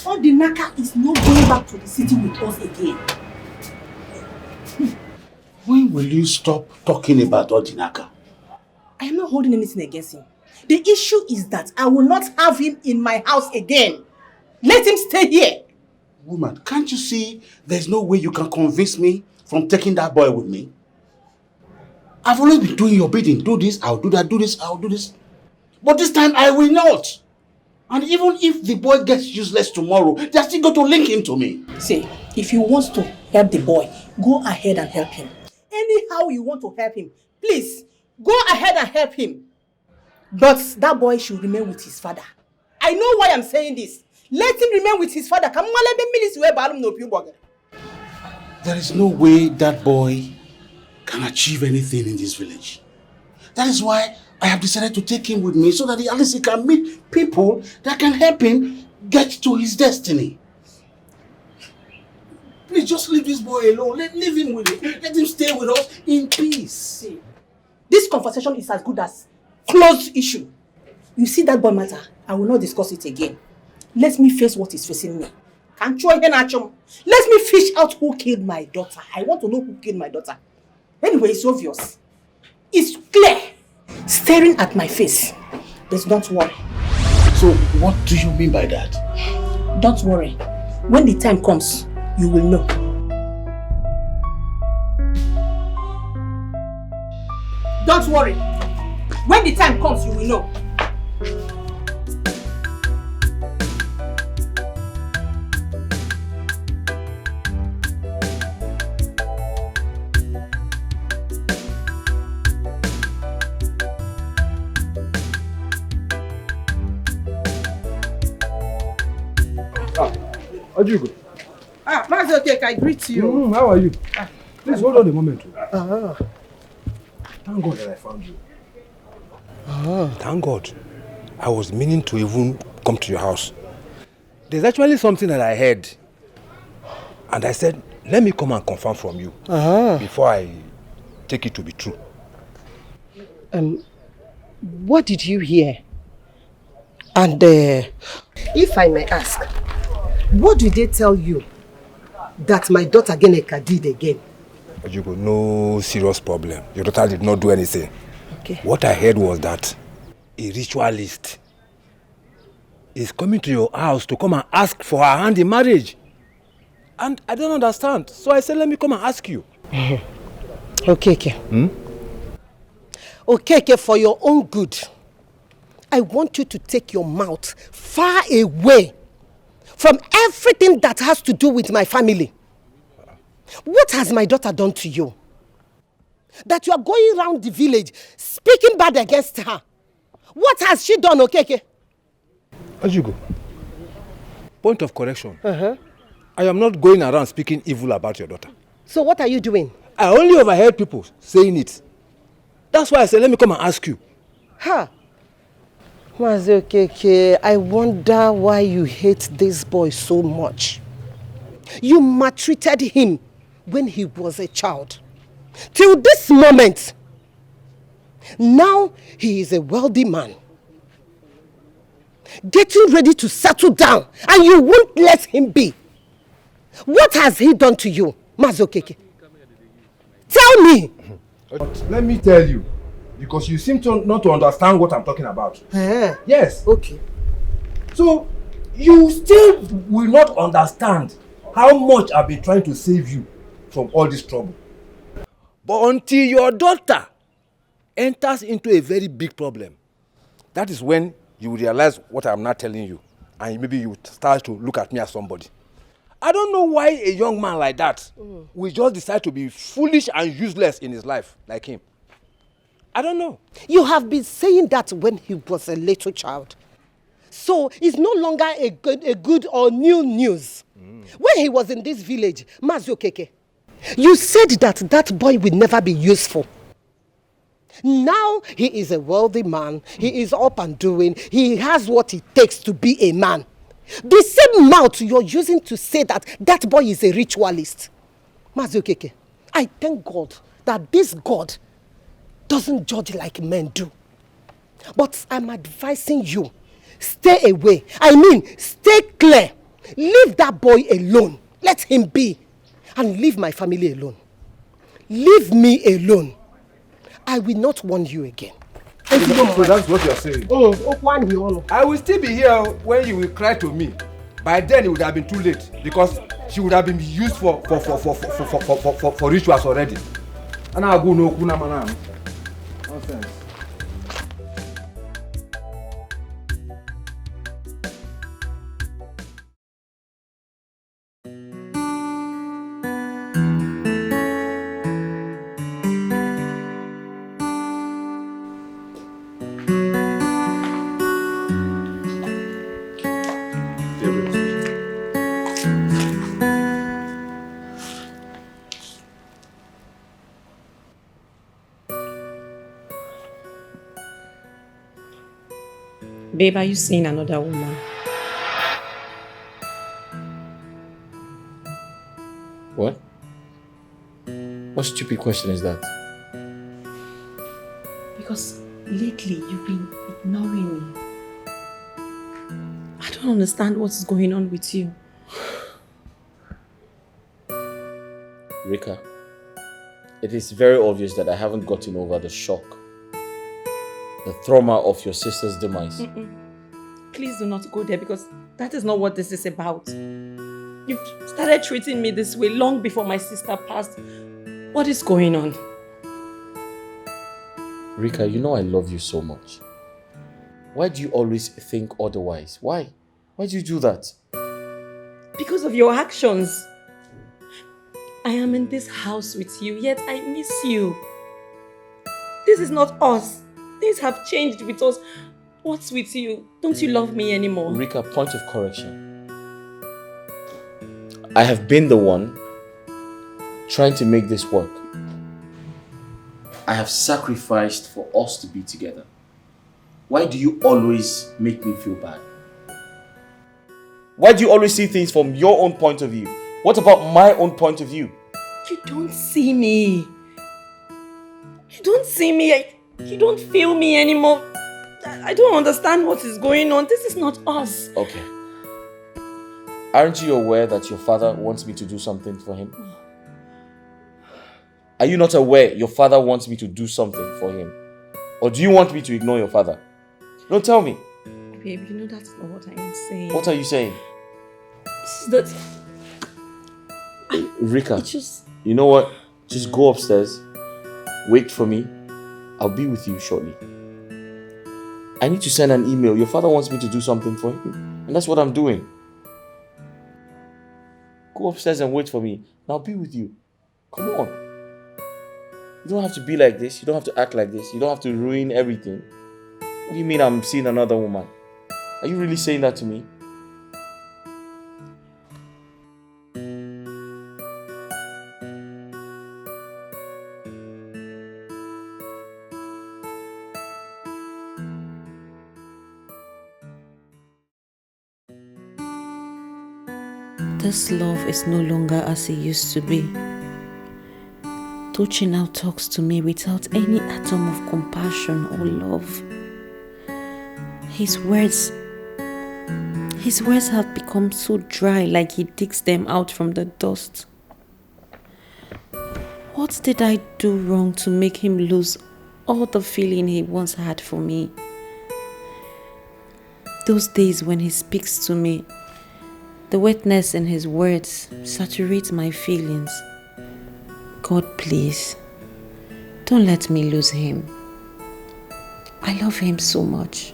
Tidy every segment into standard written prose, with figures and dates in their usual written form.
Odinaka is not going back to the city with us again. When will you stop talking about Odinaka? I am not holding anything against him. The issue is that I will not have him in my house again. Let him stay here. Woman, can't you see there's no way you can convince me from taking that boy with me? I've always been doing your bidding. Do this, I'll do that, do this, I'll do this. But this time I will not. And even if the boy gets useless tomorrow, they're still going to link him to me. See, if you want to help the boy, go ahead and help him. Anyhow you want to help him, please, go ahead and help him. But that boy should remain with his father. I know why I'm saying this. Let him remain with his father. There is no way that boy can achieve anything in this village. That is why I have decided to take him with me so that at least he can meet people that can help him get to his destiny. Please just leave this boy alone. Leave him with it. Let him stay with us in peace. See, this conversation is as good as closed issue. You see that boy matter, I will not discuss it again. Let me face what is facing me. Let me fish out who killed my daughter. I want to know who killed my daughter. Anyway, it's obvious. It's clear. Staring at my face. But don't worry. So, what do you mean by that? Don't worry. When the time comes, you will know. Don't worry. When the time comes, you will know. Wazico. Wazico, I greet you. How are you? Please hold on a moment. Thank God that I found you. Thank God. I was meaning to even come to your house. There's actually something that I heard. And I said, let me come and confirm from you before I take it to be true. What did you hear? And if I may ask, what did they tell you that my daughter Kenneth did again? Wazico, no serious problem. Your daughter did not do anything. Okay. What I heard was that a ritualist is coming to your house to come and ask for her hand in marriage. And I don't understand. So I said, let me come and ask you. Okay. Okay, for your own good, I want you to take your mouth far away from everything that has to do with my family. What has my daughter done to you? That you are going around the village speaking bad against her. What has she done, Okeke? Wazico, point of correction. I am not going around speaking evil about your daughter. So what are you doing? I only overheard people saying it. That's why I said, let me come and ask you. Wazico, I wonder why you hate this boy so much. You maltreated him when he was a child. Till this moment, now he is a wealthy man. Getting ready to settle down, and you won't let him be. What has he done to you, Wazico? Tell me. But let me tell you, because you seem not to understand what I'm talking about. Yes. Okay. So, you still will not understand how much I've been trying to save you from all this trouble. But until your daughter enters into a very big problem, that is when you will realize what I'm not telling you. And maybe you start to look at me as somebody. I don't know why a young man like that will just decide to be foolish and useless in his life like him. I don't know. You have been saying that when he was a little child. So it's no longer a good or new news. When he was in this village, Wazico, you said that boy will never be useful. Now he is a wealthy man. He is up and doing. He has what it takes to be a man. The same mouth you're using to say that boy is a ritualist. Wazico, I thank God that this God doesn't judge like men do. But I'm advising you, stay away. I mean, stay clear. Leave that boy alone. Let him be. And leave my family alone. Leave me alone. I will not warn you again. So that's what you're saying. I will still be here when you will cry to me. By then it would have been too late because she would have been used for rituals already. And I'll go no kuna mana. Nonsense. Babe, are you seeing another woman? What? What stupid question is that? Because lately you've been ignoring me. I don't understand what is going on with you. Rika, it is very obvious that I haven't gotten over the shock, the trauma of your sister's demise. Please do not go there because that is not what this is about. You've started treating me this way long before my sister passed. What is going on? Rika, you know I love you so much. Why do you always think otherwise? Why? Why do you do that? Because of your actions. I am in this house with you, yet I miss you. This is not us. Things have changed with us. What's with you? Don't you love me anymore? Rika, point of correction. I have been the one trying to make this work. I have sacrificed for us to be together. Why do you always make me feel bad? Why do you always see things from your own point of view? What about my own point of view? You don't see me. You don't see me. You don't feel me anymore. I don't understand what is going on. This is not us. Okay. Aren't you aware that your father wants me to do something for him? Are you not aware your father wants me to do something for him? Or do you want me to ignore your father? Don't tell me. Babe, you know that's not what I am saying. What are you saying? It's that... Rika, you know what? Just go upstairs. Wait for me. I'll be with you shortly. I need to send an email. Your father wants me to do something for him. And that's what I'm doing. Go upstairs and wait for me. And I'll be with you. Come on. You don't have to be like this. You don't have to act like this. You don't have to ruin everything. What do you mean I'm seeing another woman? Are you really saying that to me? This love is no longer as it used to be. Tochi now talks to me without any atom of compassion or love. His words have become so dry, like he digs them out from the dust. What did I do wrong to make him lose all the feeling he once had for me? Those days when he speaks to me, the wetness in his words saturates my feelings. God, please, don't let me lose him. I love him so much.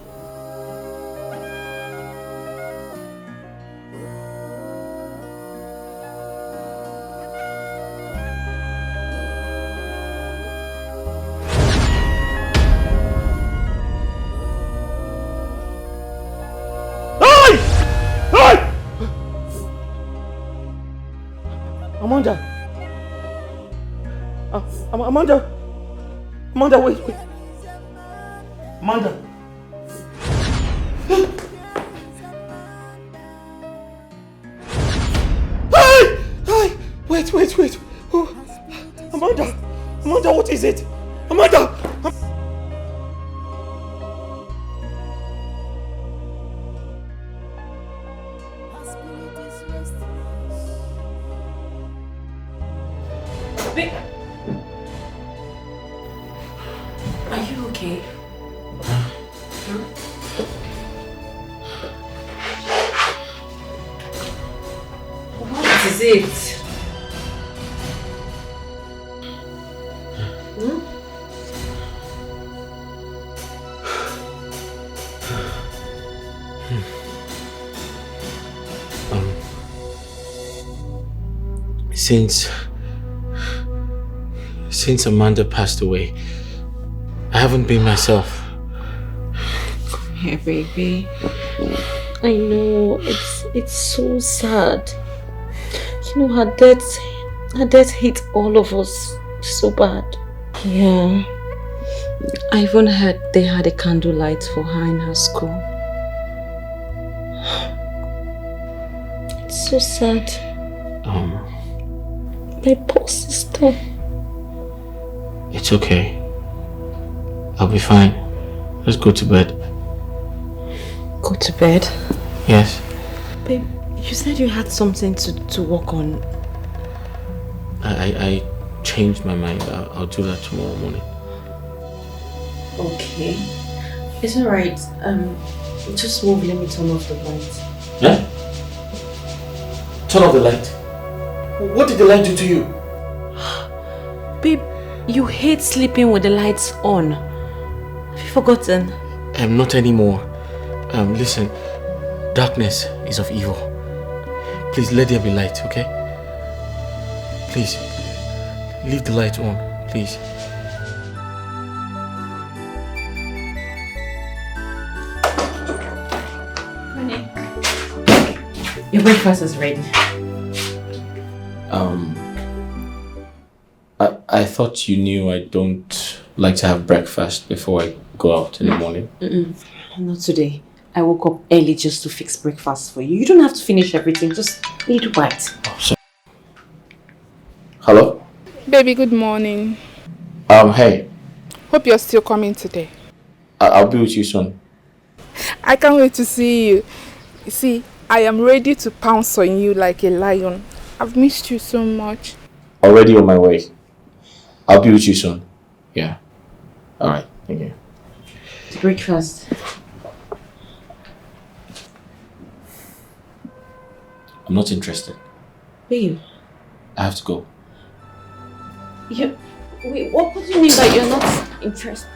Amanda, wait. Amanda. Hey! Wait. Oh. Amanda, what is it? Amanda! Babe, are you okay? What is it? Since Amanda passed away, I haven't been myself. Come here, baby. I know it's so sad. You know, her death hit all of us so bad. Yeah. I even heard they had a candlelight for her in her school. It's so sad. My poor sister. It's okay. I'll be fine. Let's go to bed. Go to bed? Yes. Babe, you said you had something to work on. I changed my mind. I'll do that tomorrow morning. Okay. It's alright. Just move, let me turn off the light. Yeah? Turn off the light. What did the light do to you? Babe, you hate sleeping with the lights on. Have you forgotten? Not anymore. Listen. Darkness is of evil. Please let there be light, okay? Please. Leave the light on, please. Honey. Your breakfast is ready. I thought you knew I don't like to have breakfast before I go out in the morning. Not today. I woke up early just to fix breakfast for you. You don't have to finish everything, just a little bite. Oh, sorry. Hello? Baby, good morning. Hey. Hope you're still coming today. I'll be with you soon. I can't wait to see you. You see, I am ready to pounce on you like a lion. I've missed you so much. Already on my way. I'll be with you soon. Yeah. Alright, thank you. Breakfast. I'm not interested. Babe. I have to go. Wait, what do you mean by you're not interested?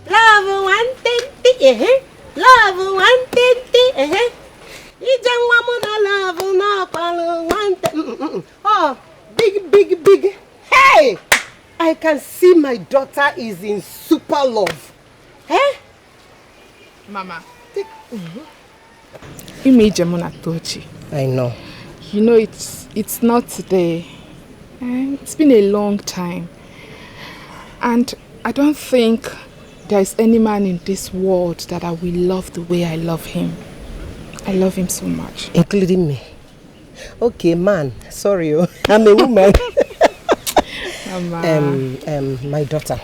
Love 120, Love 120, Oh, big. Hey! I can see my daughter is in super love. Eh? Mama. You made Jamuna Tochi. I know. You know it's not today. It's been a long time. And I don't think there's any man in this world that I will love the way I love him. I love him so much. Including me. Okay, man. Sorry, I'm a woman. My daughter.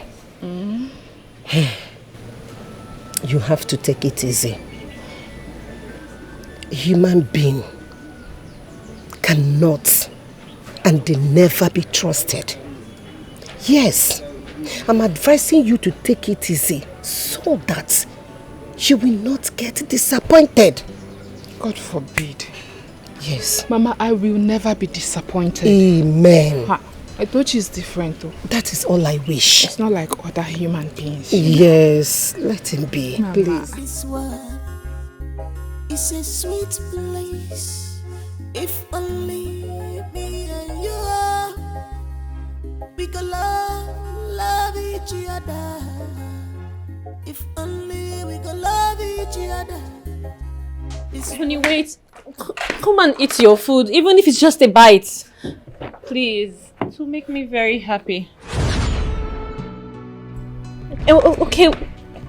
You have to take it easy. Human being cannot and they never be trusted. Yes, I'm advising you to take it easy so that you will not get disappointed. God forbid. Yes. Mama, I will never be disappointed. Amen. I thought she's different though. That is all I wish. It's not like other human beings. Yes, let him be, Mama. please. This world is a sweet place. If only me and you are, we could love each other. If only we could love each other. Honey, wait. Come and eat your food, even if it's just a bite. Please. It will make me very happy. Okay,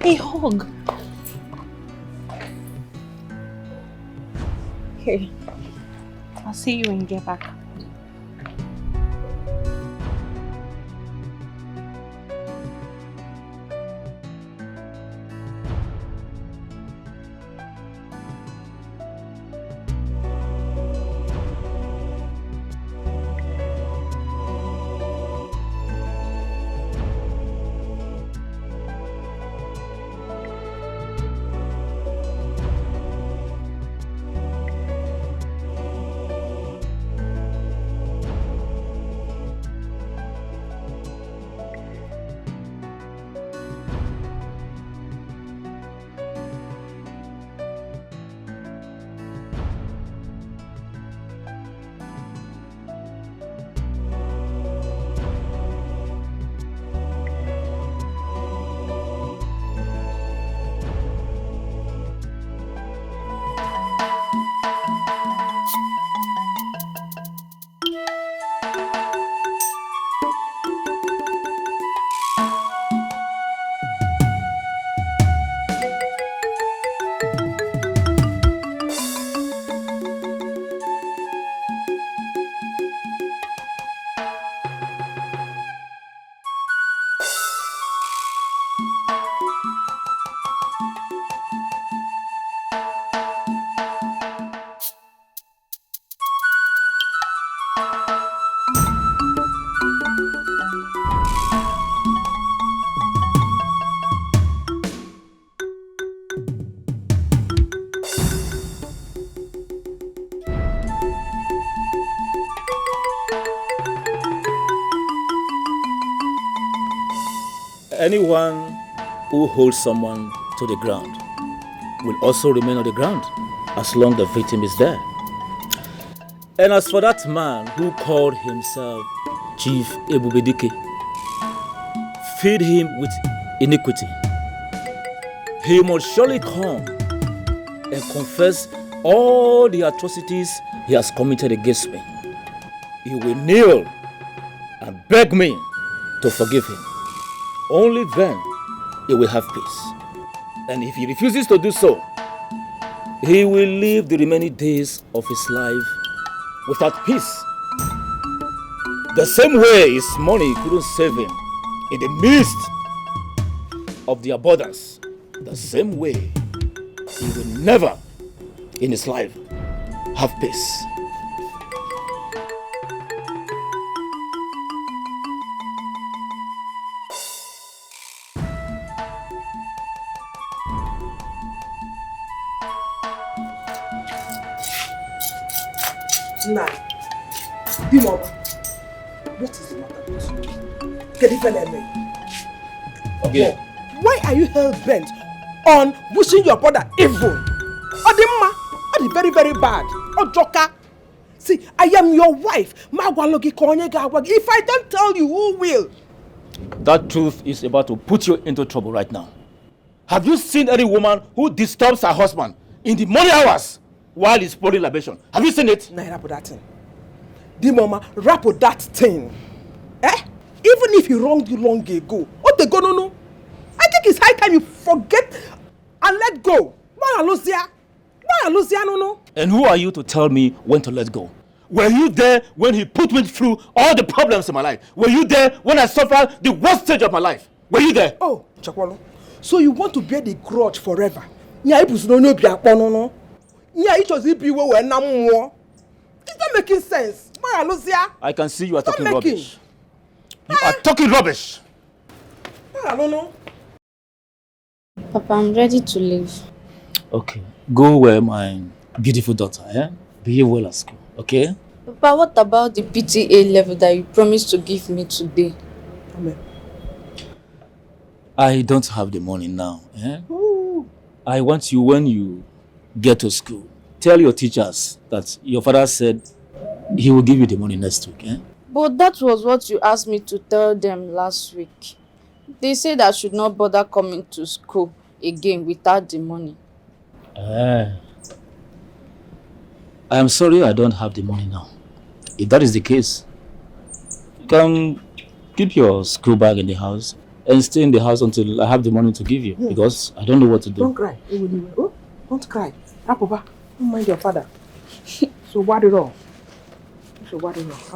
a hug. Okay. I'll see you when you get back. anyone who holds someone to the ground will also remain on the ground as long as the victim is there. And as for that man who called himself Chief Ebubedike, feed him with iniquity. He must surely come and confess all the atrocities he has committed against me. He will kneel and beg me to forgive him. Only then he will have peace. And if he refuses to do so, he will live the remaining days of his life without peace. The same way his money couldn't save him in the midst of the abundance, the same way he will never in his life have peace. Nah, Dimo, what is the matter with you? Get it Okay. Why are you hell-bent on wishing your brother evil? Odimma, Odi very, very bad. Ojoka. See, I am your wife. If I don't tell you, who will? That truth is about to put you into trouble right now. Have you seen any woman who disturbs her husband in the morning hours while he's pouring libation? Have you seen it? Nah, rap that thing. The mama, rap that thing. Eh? Even if he wronged you long ago, what they gonna know? I think it's high time you forget and let go. Why Alusia? Why Alusia no? And who are you to tell me when to let go? Were you there when he put me through all the problems in my life? Were you there when I suffered the worst stage of my life? Were you there? Oh, Chakwalo. So you want to bear the grudge forever? Yeah, it was no no. Yeah, it was if you were no more. It's not making sense. Why Alusia? I can see you are talking rubbish. You are talking rubbish. I don't know. Papa, I'm ready to leave. Okay, go where my beautiful daughter, eh? Behave well at school, okay? Papa, what about the PTA level that you promised to give me today? Amen. I don't have the money now, eh? I want you, when you get to school, tell your teachers that your father said he will give you the money next week, eh? But that was what you asked me to tell them last week. They said I should not bother coming to school again without the money. I am sorry I don't have the money now. If that is the case, you can keep your school bag in the house and stay in the house until I have the money to give you, because I don't know what to do. Don't cry. Oh, don't cry. Papa, don't mind your father. So what it all? I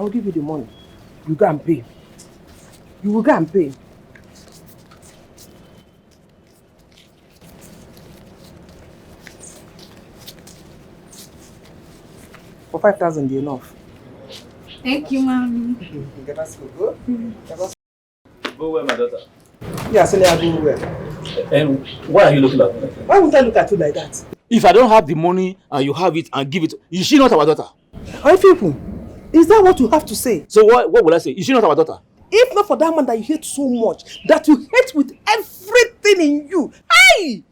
will give you the money. You go and pay. You will go and pay. For 5,000 enough. Thank you, Mommy. Get us go. Go where, my daughter? Yeah, so I go where? And why are you looking at me? Why would I look at you like that? If I don't have the money and you have it and give it, is she not our daughter? Are people? Is that what you have to say? So what will I say? Is she not our daughter? If not for that man that you hate so much, that you hate with everything in you, hey!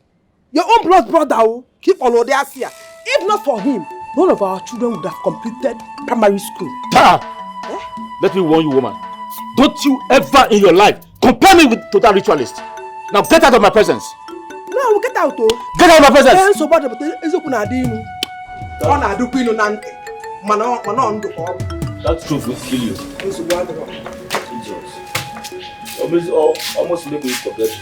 Your own blood brother, keep on Adaeze. If not for him, none of our children would have completed primary school. Let me warn you, woman. Don't you ever in your life compare me with to that ritualist. Now get out of my presence. No, I will get out. Get out of my presence. So bad, but that truth will kill you. Jesus. Almost make me forget you.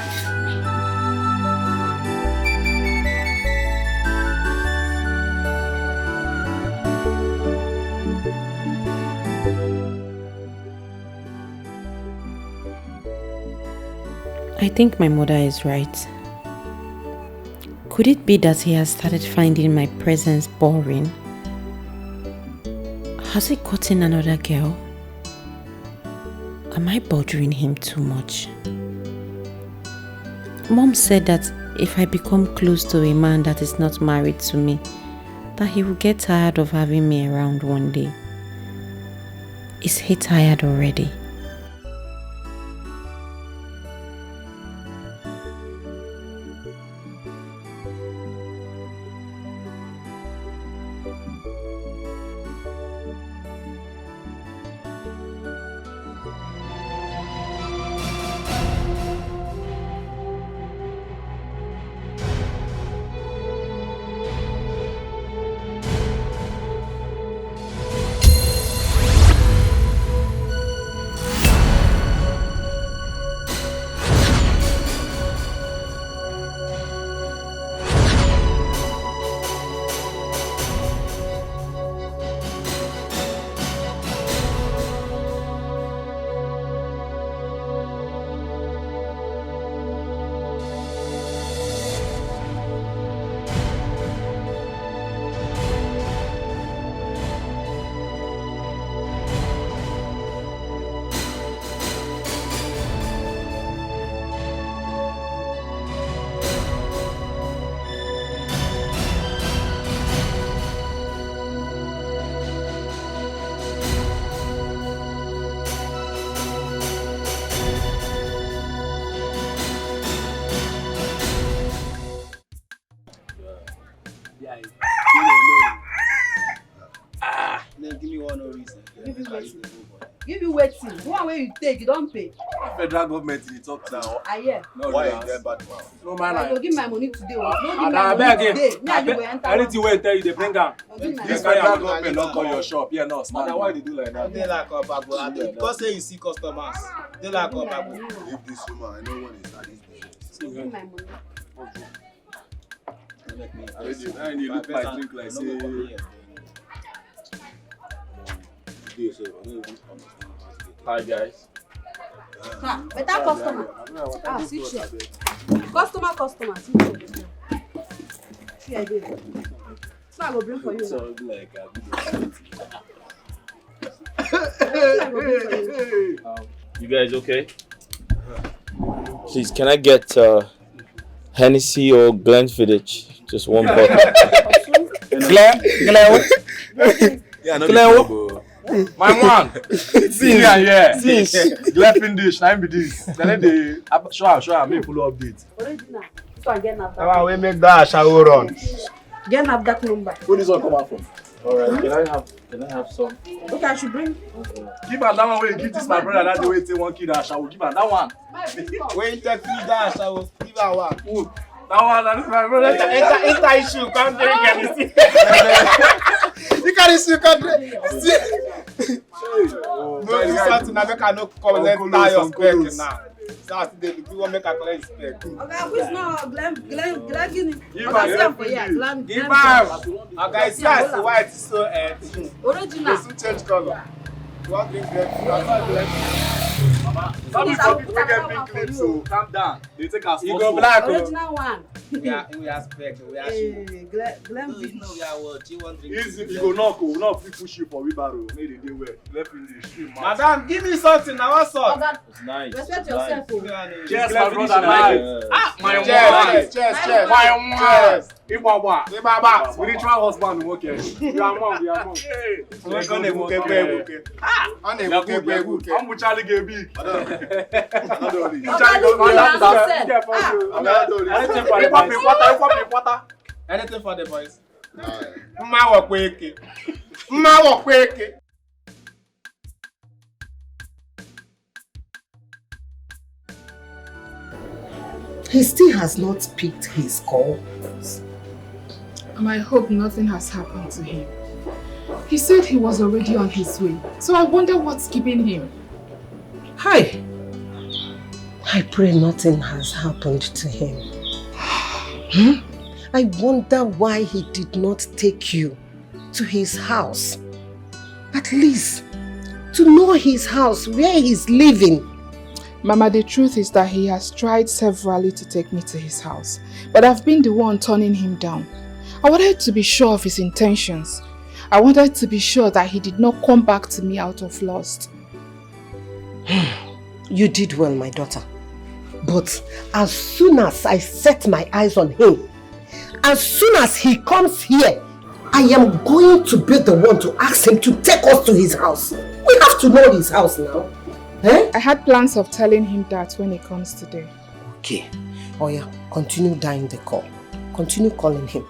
I think my mother is right. Could it be that he has started finding my presence boring? Has he gotten another girl? Am I bothering him too much? Mom said that if I become close to a man that is not married to me, that he will get tired of having me around one day. Is he tired already? when you take, you don't pay. Federal government in the talk now. I hear. No, why you get bad man? No man. I will give my money today. No give And my I money beg today. again. Me and you will enter. Anything wey tell you, they bring am. This federal government not don't call your shop. Yeah, no, stand. Why they do like that? They like Obago. Because say you see customers. They like Obago. Leave this woman. I know when it's at this business. Give my money. I need to look my drink like say. Hi guys. Better customer. See share. Customer. See I did. So I go bring for you. So like You guys okay? Please, can I get Hennessy or Glenfiddich? Just one bottle. Glen. Yeah, no. My man. Since Glenfiddich, time be this. Then they show me full update. Original. So I get that. Now we make that shower run. Get that number. Where this one come out from? Alright, can I have some? Okay, I should bring. Give her that one where you give this my brother that the way say one kid dash. I will give her that one. Wait till 3 dash, I will give her one. Ooh, that one, that is my brother. Enter issue, come drink anything. You can't issue, come drink. No, you something now make I no collect your spec now. So today you want make I collect spec. Okay, which now Glen Guinea. Give her. Okay, see as the white is so original. They should change color. You want drink Some people get big clips, so calm down. They take us. You go black. Original one. We are spec. We are shoe. Glen No, we are what? You want drink? Easy, you go knock, not fit push you for wheelbarrow. Make the day well. Left in the stream, man. Madam, give me something now. What's up? It's nice. Respect yourself. Cheers, my brother. My Cheers. Cheers. Ibaba. Spiritual husband, okay. We are mom. We're gonna buke. I'm with Charlie get big. Anything for the boys. Mma wo kweke. He still has not picked his calls. I hope nothing has happened to him. He said he was already on his way. So I wonder what's keeping him. Hi. I pray nothing has happened to him. I wonder why he did not take you to his house. At least to know his house, where he's living. Mama, the truth is that he has tried severally to take me to his house. But I've been the one turning him down. I wanted to be sure of his intentions. I wanted to be sure that he did not come back to me out of lust. You did well, my daughter. But as soon as I set my eyes on him, as soon as he comes here, I am going to be the one to ask him to take us to his house. We have to know his house now. Eh? I had plans of telling him that when he comes today. Okay. Oh yeah, continue dialing the call. Continue calling him.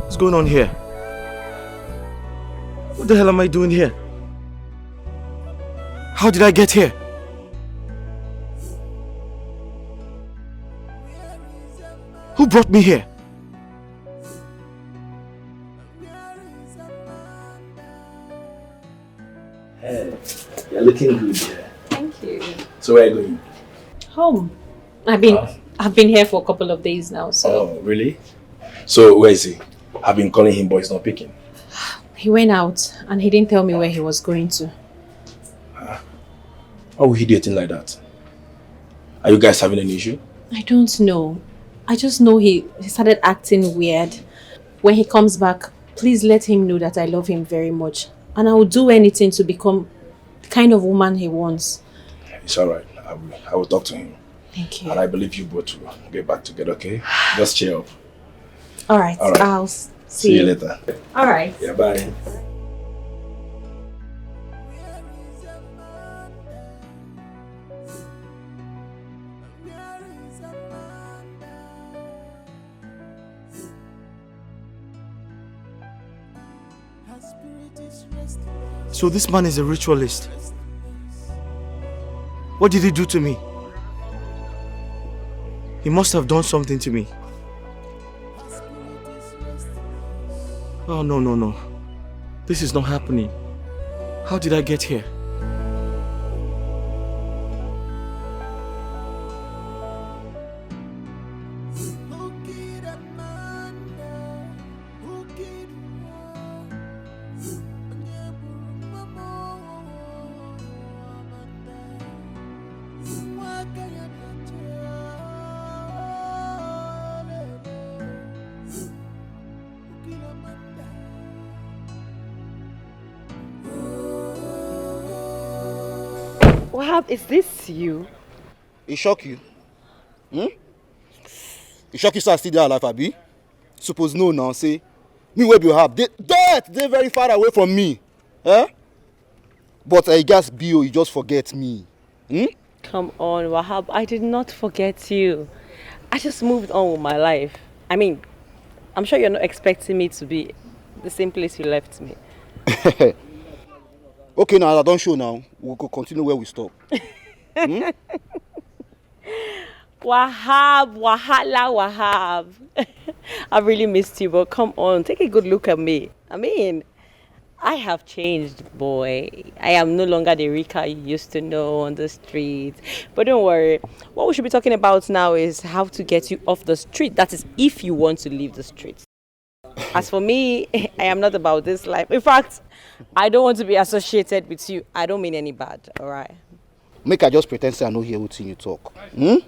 What's going on here? What the hell am I doing here? How did I get here? Who brought me here? Hey, you're looking good here. Thank you. So where are you going? Home. I've been here for a couple of days now, so. Oh, really? So where is he? I've been calling him, but he's not picking. He went out and he didn't tell me where he was going to. Why would he do a thing like that? Are you guys having an issue? I don't know. I just know he started acting weird. When he comes back, please let him know that I love him very much. And I will do anything to become the kind of woman he wants. It's alright. I will talk to him. Thank you. And I believe you both will get back together, okay? Just cheer up. Alright, I'll see you later. Alright. Yeah, bye. So this man is a ritualist. What did he do to me? He must have done something to me. Oh, no. This is not happening. How did I get here? Wahab, is this you? It shock you? It shock you so I still there alive, Abi? Suppose no now, say, me where you have, death, they very far away from me. Eh? But I guess Bio, you just forget me. Come on, Wahab, I did not forget you. I just moved on with my life. I mean, I'm sure you're not expecting me to be the same place you left me. Okay, now I don't show now. We'll go continue where we stop. Wahab. I've really missed you, but come on, take a good look at me. I mean, I have changed, boy. I am no longer the Rika you used to know on the street. But don't worry. What we should be talking about now is how to get you off the street. That is, if you want to leave the street. As for me, I am not about this life. In fact, I don't want to be associated with you. I don't mean any bad, alright? Make I just pretend say I no hear what you talk. Make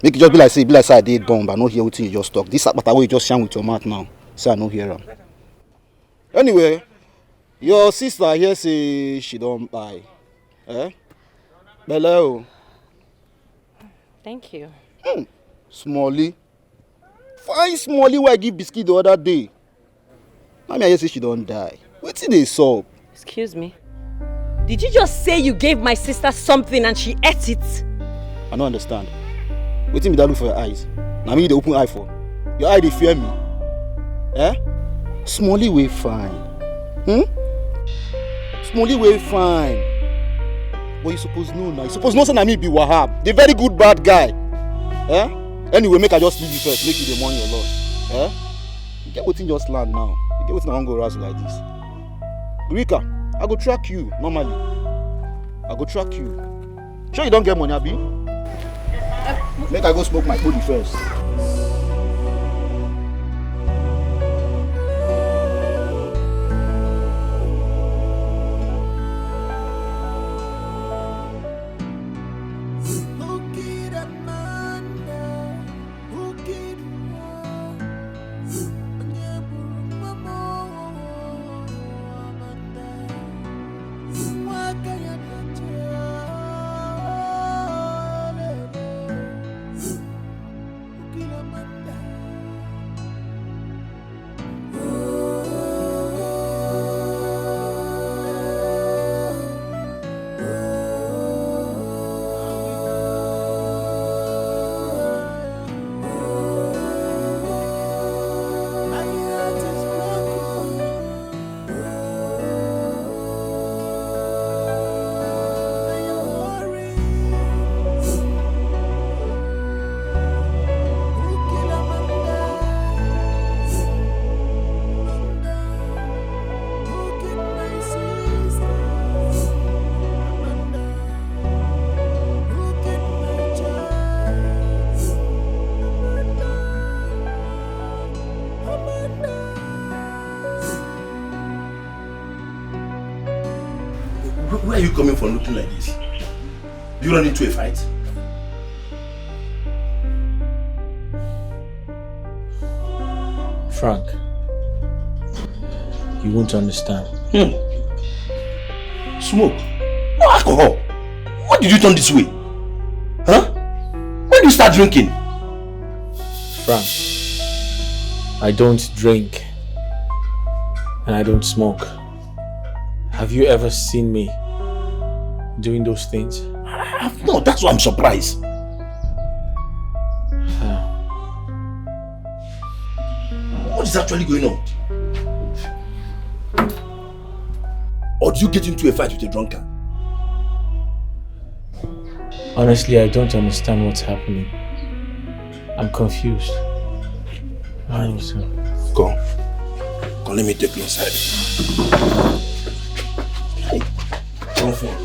it just be like say I did bomb, but I no hear what you just talk. This matter way you just shine with your mouth now. Say I no hear them. Anyway, your sister here say she don't buy. Hello. Thank you. Smally. Fine Smally where I give biscuit the other day. I hear say she don't die. Wetin dey sup? Excuse me. Did you just say you gave my sister something and she ate it? I don't understand. Wetin be that look for your eyes? Na me dey open eye for. Your eye dey fear me. Smally way fine. Smally way fine. But you suppose know now. You suppose know say na me be Wahab, the very good bad guy. Anyway, make I just leave you first. Make you the money your loss. You get wetin just land now. You get wetin I wan go razzle like this. Rika, I go track you normally. I go track you. Sure you don't get money, Abi? Make I go smoke my body first. Where are you coming from looking like this? Do you run into a fight? Frank, you won't understand. Smoke? No alcohol. Why did you turn this way? Huh? When did you start drinking? Frank, I don't drink and I don't smoke. Have you ever seen me doing those things? No, that's why I'm surprised. What is actually going on? Or did you get into a fight with a drunkard? Honestly, I don't understand what's happening. I'm confused. I don't know. Come, let me take you inside. Hey, don't fall.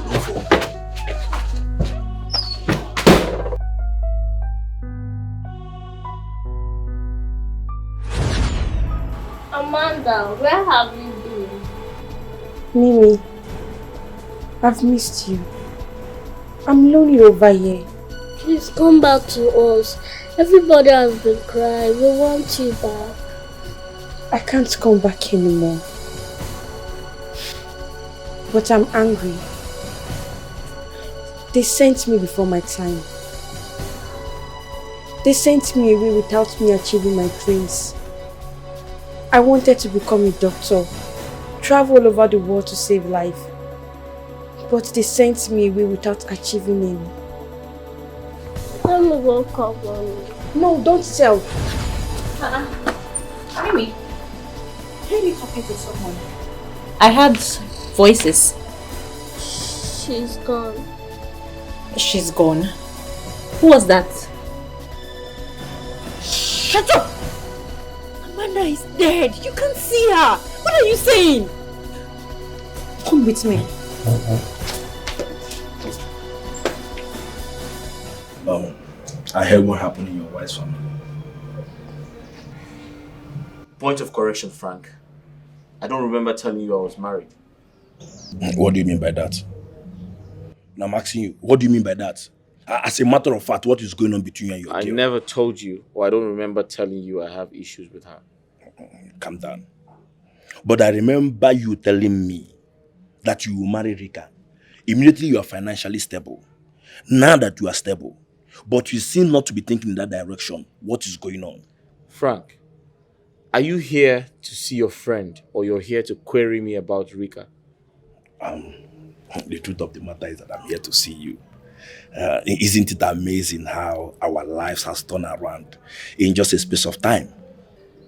Amanda, where have you been? Mimi, I've missed you. I'm lonely over here. Please come back to us. Everybody has been crying. We want you back. I can't come back anymore. But I'm angry. They sent me before my time. They sent me away without me achieving my dreams. I wanted to become a doctor, travel all over the world to save life. But they sent me away without achieving any. Let me go call mommy. No, don't tell. Mimi, are you talking to someone? I heard voices. She's gone. She's gone. Who was that? Shut up! Amanda is dead. You can't see her. What are you saying? Come with me. I heard what happened in your wife's family. Point of correction, Frank. I don't remember telling you I was married. What do you mean by that? Now I'm asking you, what do you mean by that? As a matter of fact, what is going on between you and your girl? I never told you, or I don't remember telling you I have issues with her. Calm down. But I remember you telling me that you will marry Rika. Immediately you are financially stable. Now that you are stable, but you seem not to be thinking in that direction. What is going on? Frank, are you here to see your friend, or you're here to query me about Rika? The truth of the matter is that I'm here to see you. Isn't it amazing how our lives has turned around in just a space of time?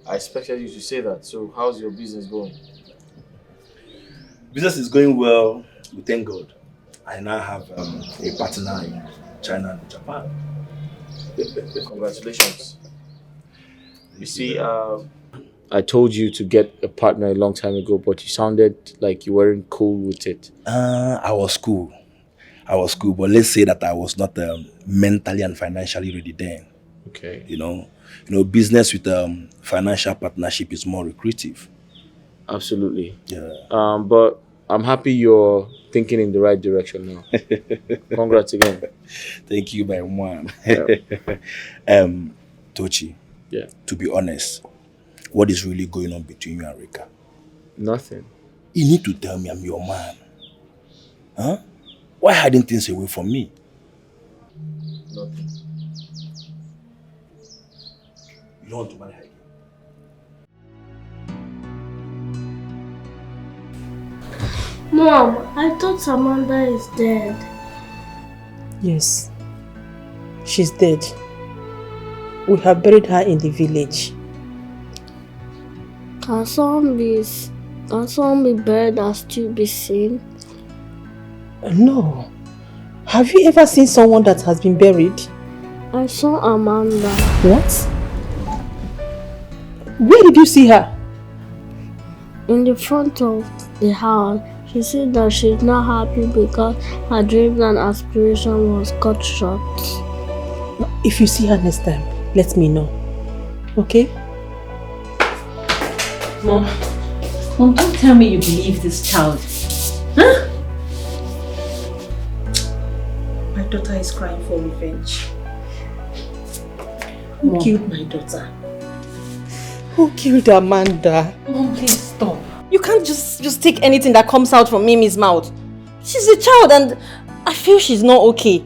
I expected you to say that. So how's your business going? Business is going well. We thank God. I now have a partner in China and Japan. Congratulations. You see, I told you to get a partner a long time ago, but you sounded like you weren't cool with it. I was cool. But let's say that I was not mentally and financially ready then. Okay. You know, business with financial partnership is more lucrative. Absolutely. Yeah. But I'm happy you're thinking in the right direction now. Congrats again. Thank you, my man. Yeah. Tochi. Yeah. To be honest, what is really going on between you and Rika? Nothing. You need to tell me I'm your man. Huh? Why hiding things away from me? Nothing. You don't want to marry her? Mom, I thought Amanda is dead. Yes, she's dead. We have buried her in the village. Can someone be buried and still be seen? No. Have you ever seen someone that has been buried? I saw Amanda. What? Where did you see her? In the front of the house. She said that she's not happy because her dreams and aspiration was cut short. If you see her next time, let me know. Okay? Mom, don't tell me you believe this child. Huh? My daughter is crying for revenge. Who killed my daughter? Who killed Amanda? Mom, please stop. You can't can't just take anything that comes out from Mimi's mouth. She's a child and I feel she's not okay.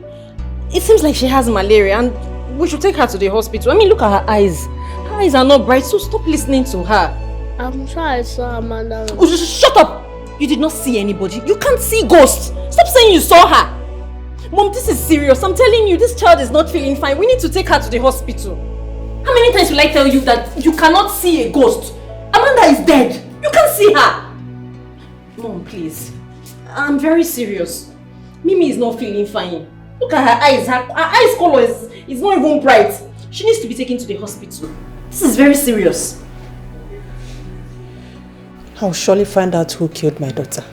It seems like she has malaria and we should take her to the hospital. I mean, look at her eyes. Her eyes are not bright, so stop listening to her. I'm sure I saw Amanda. Oh, shut up! You did not see anybody. You can't see ghosts. Stop saying you saw her. Mom, this is serious. I'm telling you, this child is not feeling fine. We need to take her to the hospital. How many times will I tell you that you cannot see a ghost? Amanda is dead. You can't see her. Mom, please. I'm very serious. Mimi is not feeling fine. Look at her eyes. Her eyes color is not even bright. She needs to be taken to the hospital. This is very serious. I'll surely find out who killed my daughter.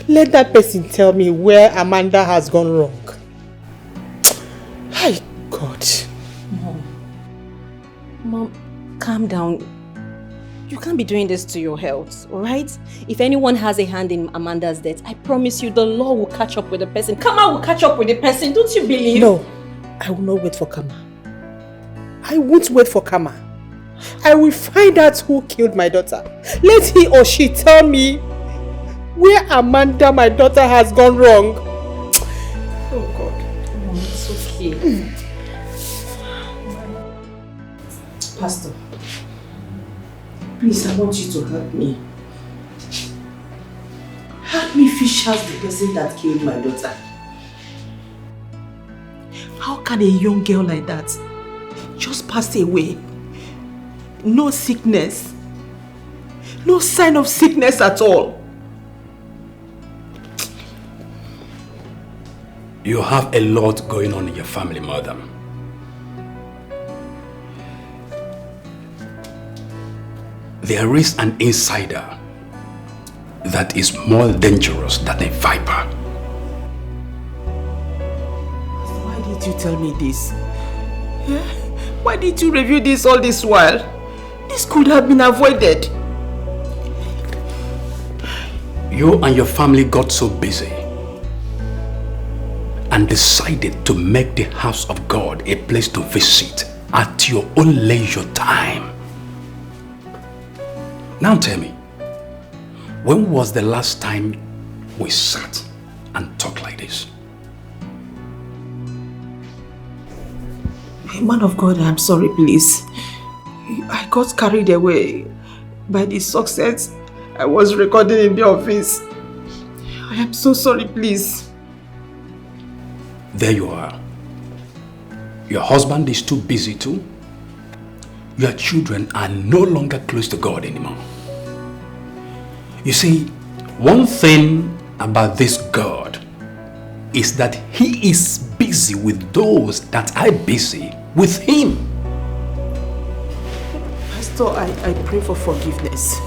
Let that person tell me where Amanda has gone wrong. Hi, God. Mom, calm down. You can't be doing this to your health, alright? If anyone has a hand in Amanda's death, I promise you the law will catch up with the person. Kama will catch up with the person, don't you believe? No, I will not wait for Kama. I won't wait for Kama. I will find out who killed my daughter. Let he or she tell me where Amanda, my daughter, has gone wrong. Oh God. Mom, it's okay. Pastor, please, I want you to help me. Help me fish out the person that killed my daughter. How can a young girl like that just pass away? No sickness. No sign of sickness at all. You have a lot going on in your family, mother. There is an insider that is more dangerous than a viper. Why did you tell me this? Why did you review this all this while? This could have been avoided. You and your family got so busy and decided to make the house of God a place to visit at your own leisure time. Now tell me, when was the last time we sat and talked like this? Man of God, I'm sorry, please. I got carried away by the success I was recording in the office. I am so sorry, please. There you are. Your husband is too busy too. Your children are no longer close to God anymore. You see, one thing about this God is that he is busy with those that are busy with him. Pastor, I pray for forgiveness.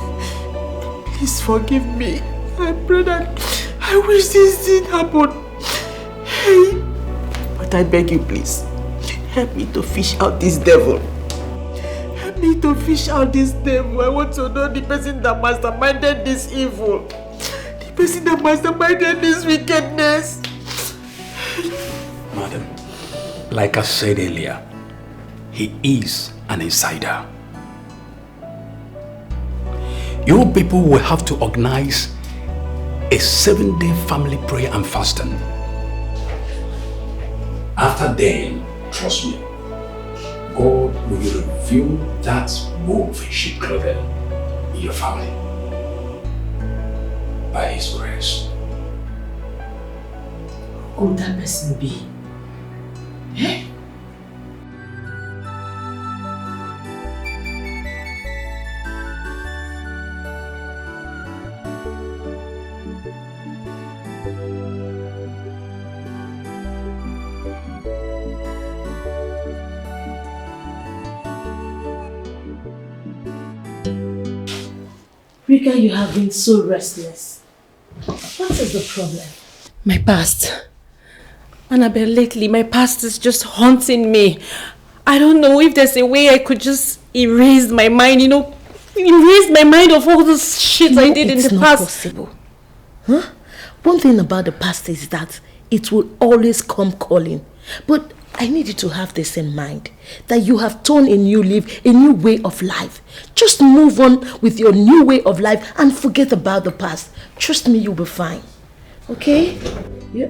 Please forgive me. I pray that I wish this didn't happen. Hey, but I beg you, please, help me to fish out this devil. Help me to fish out this devil. I want to know the person that masterminded this evil. The person that masterminded this wickedness. Madam, like I said earlier, he is an insider. You people will have to organize a 7-day family prayer and fasting. After then, trust me, God will reveal that wolf in sheep clothing in your family by his grace. Who could that person be? Eh? Rika, you have been so restless. What is the problem? My past. Annabelle, lately my past is just haunting me. I don't know if there's a way I could just erase my mind, erase my mind of all this shit I did in the past. It's not possible. Huh? One thing about the past is that it will always come calling. But I need you to have this in mind, that you have turned a new leaf, a new way of life. Just move on with your new way of life and forget about the past. Trust me, you'll be fine. Okay? Yeah.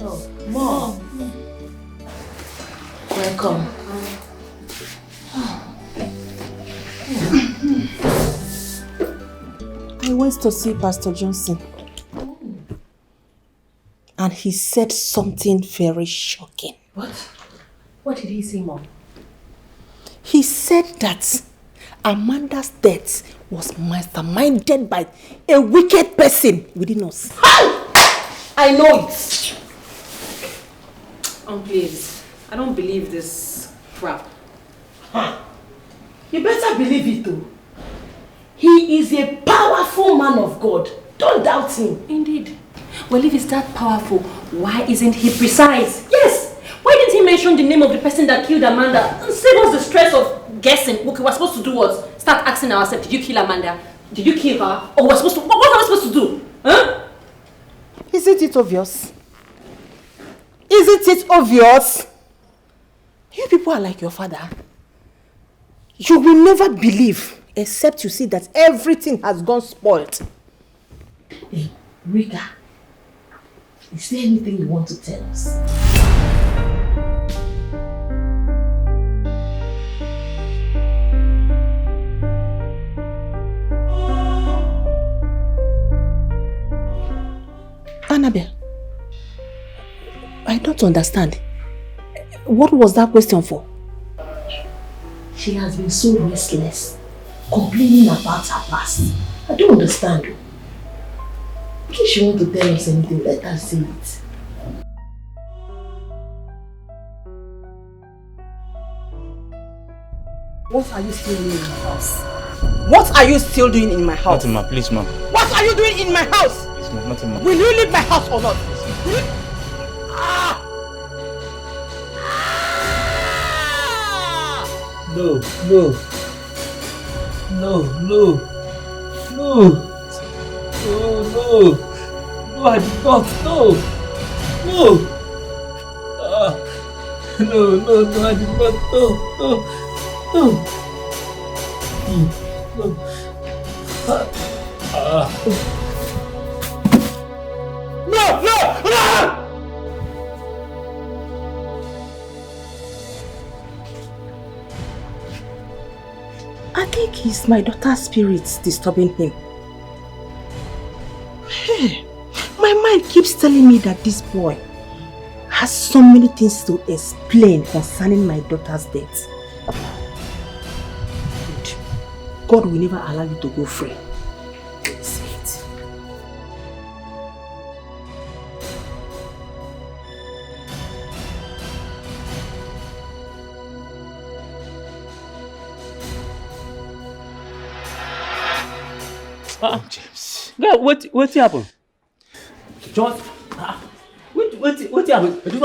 Oh, Mom. Welcome. I went to see Pastor Johnson. And he said something very shocking. What? What did he say, Mom? He said that Amanda's death was masterminded by a wicked person within us. How? I know it. Oh, please. I don't believe this crap. Huh. You better believe it too. He is a powerful man of God. Don't doubt him. Indeed. Well, if he's that powerful, why isn't he precise? Yes! Why didn't he mention the name of the person that killed Amanda and save us the stress of guessing? Okay, we're supposed to do what? Start asking ourselves, did you kill Amanda? Did you kill her? Or we're supposed to... What are we supposed to do? Huh? Isn't it obvious? Isn't it obvious? You people are like your father. You will never believe except you see that everything has gone spoiled. Hey, Rika, is there anything you want to tell us? Annabelle, I don't understand. What was that question for? She has been so restless, complaining about her past. I don't understand. In case she wants to tell us anything, let her say it. What are you still doing in my house? What are you still doing in my house? Nothing, ma. Please, ma. What are you doing in my house? Please, ma. Nothing, ma. Will you leave my house or not? Will you... No, no. No, no. No. No, no. No, I did not. No. No. No, no, no, I did not. No, no. No. No. No, no, no! I think it's my daughter's spirit disturbing him. Hey, my mind keeps telling me that this boy has so many things to explain concerning my daughter's death. God will never allow you to go free. See it. James. Girl, what happened? Just what happened? You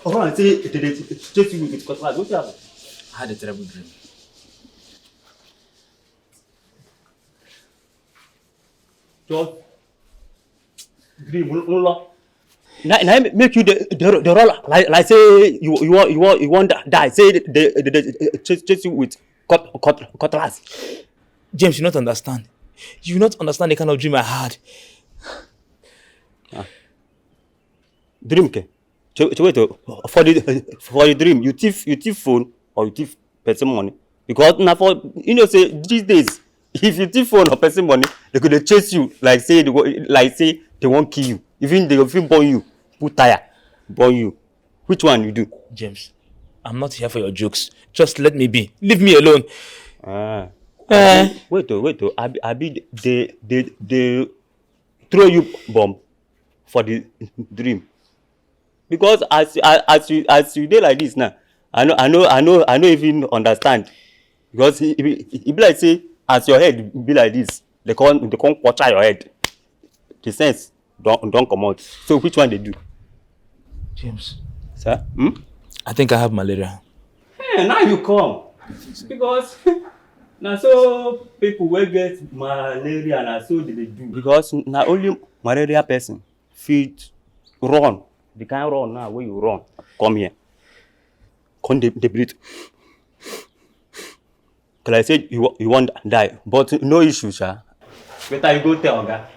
run and say they chase you with cutlass. What happened? I had a terrible dream. Just dream, no. Now make you the roller like say you want die. Say they chase you with cutlass. James, you not understand. You not understand the kind of dream I had. Dream, okay? Wait, for the dream, you thief phone or you thief person money. Because now for say these days, if you thief phone or person money, they could chase you like say they won't kill you. Even they will burn you, put tire, burn you. Which one you do? James, I'm not here for your jokes. Just let me be. Leave me alone. Wait, Abi, they throw you bomb for the dream. Because as you dey like this now, I know even understand. Because it be like say as your head be like this, they can't quarter your head. The sense don't come out. So which one they do? James. Sir? I think I have malaria. Hey, now you come. Because now so people will get malaria and so they do. Because now only malaria person fit run The kind run now where you run. Come here. Come the breathe. Cause I said you won't die, but no issue, sir. Better you go tell Oga.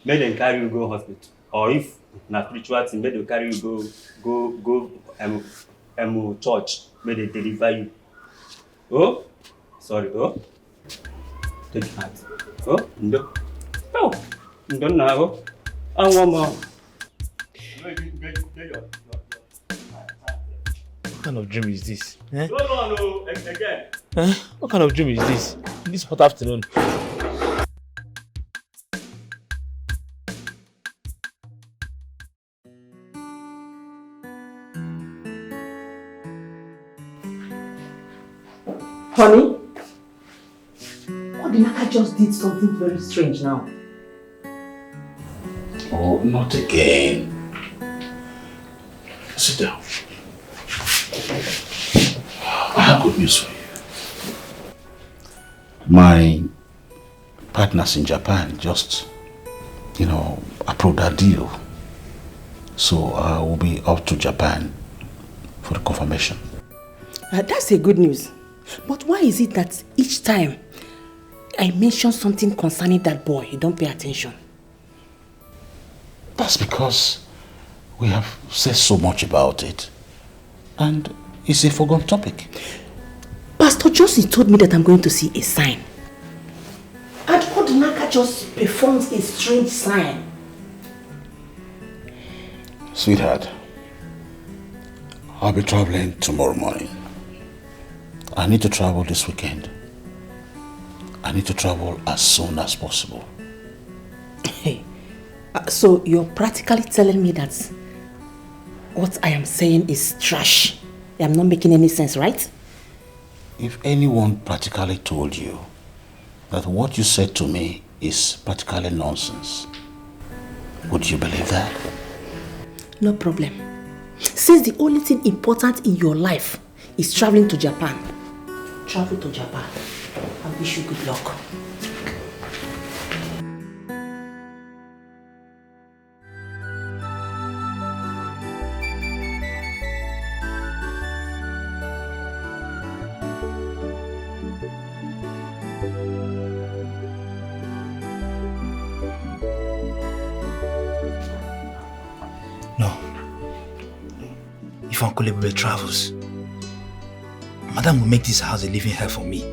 Make them carry you go hospital. Or if na spiritual thing, make them carry you go church. Make they deliver you. Oh, sorry. Oh, take your hands. Oh, no. Oh, don't know. I want more. What kind of dream is this? Eh? No, again. Eh? What kind of dream is this? This hot afternoon. Honey, Odinaka just did something very strange now. Oh, not again. Sit down. I have good news for you. My partners in Japan just, approved that deal. So I will be up to Japan for the confirmation. That's a good news. But why is it that each time I mention something concerning that boy, you don't pay attention? That's because we have said so much about it. And it's a forgotten topic. Pastor Josie told me that I'm going to see a sign. And Odinaka just performs a strange sign. Sweetheart, I'll be traveling tomorrow morning. I need to travel this weekend. I need to travel as soon as possible. Hey, so you're practically telling me that what I am saying is trash. I'm not making any sense, right? If anyone practically told you that what you said to me is practically nonsense, would you believe that? No problem. Since the only thing important in your life is traveling to Japan, travel to Japan. I wish you good luck. If Uncle Ebube travels, Madam will make this house a living hell for me.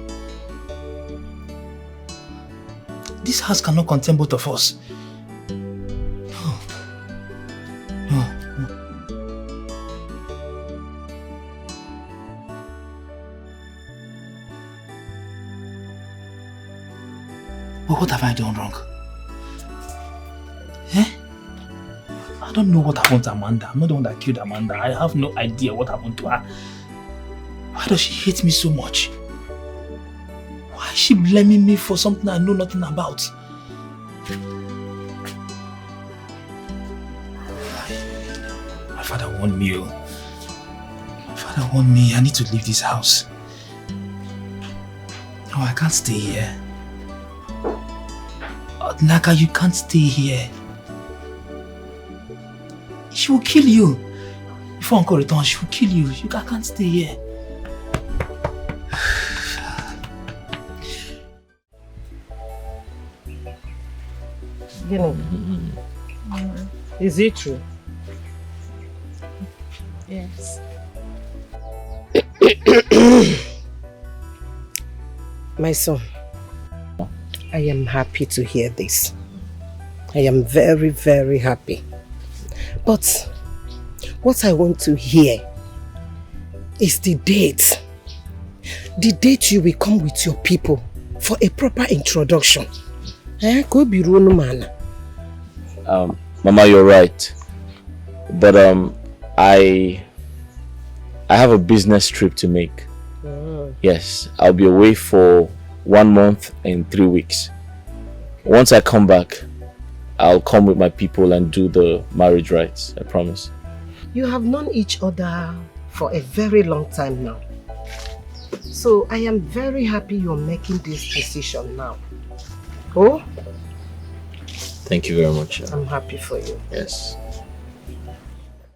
This house cannot contain both of us. No. But what have I done wrong? I don't know what happened to Amanda. I'm not the one that killed Amanda. I have no idea what happened to her. Why does she hate me so much? Why is she blaming me for something I know nothing about? My father warned me. My father warned me. I need to leave this house. No, I can't stay here. Naka, you can't stay here. She will kill you. Before Uncle returns, she will kill you. I can't stay here. Is it true? Yes. My son, I am happy to hear this. I am very, very happy. But what I want to hear is the date. The date you will come with your people for a proper introduction. Could be man. Mama, you're right. But I have a business trip to make. Yes, I'll be away for 1 month and 3 weeks. Once I come back, I'll come with my people and do the marriage rites, I promise. You have known each other for a very long time now. So I am very happy you're making this decision now. Oh? Thank you very much. I'm happy for you. Yes.